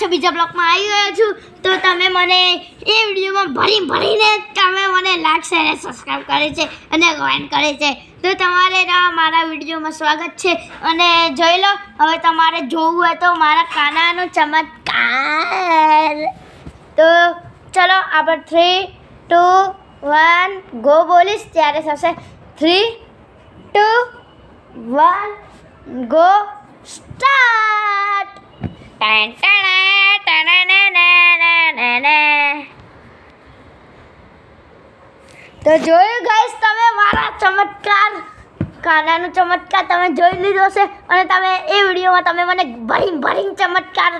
પાછો બીજા બ્લોગમાં આવી ગયો છું. તો તમે મને એ વિડીયોમાં ભરીને તમે મને લાઈક શેર અને સબસ્ક્રાઈબ કરે છે અને કમેન્ટ કરે છે. તો તમારે મારા વિડીયોમાં સ્વાગત છે. અને જોઈ લો, હવે તમારે જોવું હોય તો મારા કાનાનો ચમત્કાર. તો ચલો આપણે 3, 2, 1 ગો બોલીશ ત્યારે થશે 3, 2, 1 ગો સ્ટાર્ટ. તો જોયું ગાઈસ, તમે મારા ચમત્કાર, કાનાનો ચમત્કાર તમે જોઈ લીધો છે. અને તમે એ વિડીયોમાં તમે મને ભરીને ચમત્કાર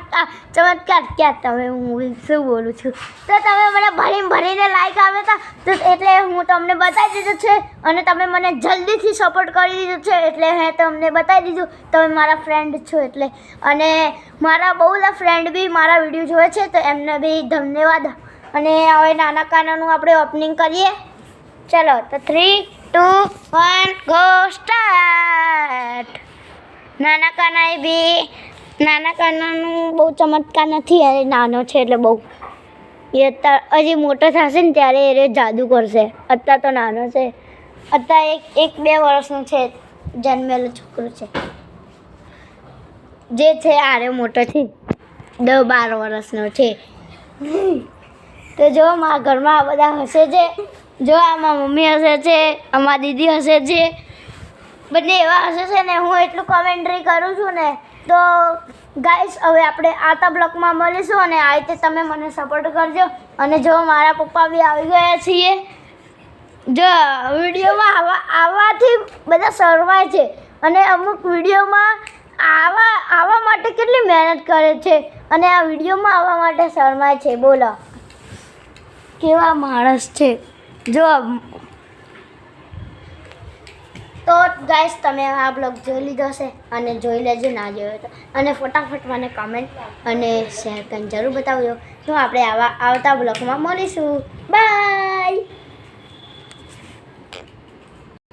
ક્યાં તમે હું શું બોલું છું, તો તમે મને ભરીને લાઈક આવ્યા હતા. તો એટલે હું તમને બતાવી દીધું છે અને તમે મને જલ્દીથી સપોર્ટ કરી દીધો છે. એટલે મેં તમને બતાવી દીધું તમે મારા ફ્રેન્ડ છો એટલે. અને મારા બહુ બધા ફ્રેન્ડ બી મારા વિડીયો જોવે છે, તો એમને બી ધન્યવાદ. અને હવે નાના કાનાનું આપણે ઓપનિંગ કરીએ. ચલો, તો 3, 2, 1 ગો સ્ટાર્ટ. નાના કાનાનું બહુ ચમત્કાર નથી, અરે નાનો છે એટલે બહુ. એ અત્યારે હજી મોટો થશે ને ત્યારે એ જાદુ કરશે. અત્યારે તો નાનો છે, અત્યારે 1-2 વર્ષનો છે, જન્મેલો છોકરો છે. જે છે આરે મોટો છે, 10-12 વર્ષનો છે. તો જો મારા ઘરમાં આ બધા હશે છે. જો આમાં મમ્મી હશે છે, આમાં દીદી હશે છે, બંને એવા હશે છે ને. હું એટલું કોમેન્ટ્રી કરું છું ને. તો ગાઈસ, હવે આપણે આતા બ્લોગમાં મળીશું અને આ રીતે તમે મને સપોર્ટ કરજો. અને જો મારા પપ્પા બી આવી ગયા છીએ. જો વિડીયોમાં આવવાથી બધા શરમાય છે અને અમુક વિડીયોમાં આવવા માટે કેટલી મહેનત કરે છે અને આ વિડીયોમાં આવવા માટે શરમાય છે. બોલો કેવા માણસ છે. જો તો ગાઈસ, તમે આ બ્લોગ જોઈ લીધો છે અને જોઈ લેજો ના જોયો તો. અને ફટાફટ મને કમેન્ટ અને શેર કરીને જરૂર બતાવજો. તો આપણે આવતા બ્લોગમાં મળીશું. બાય.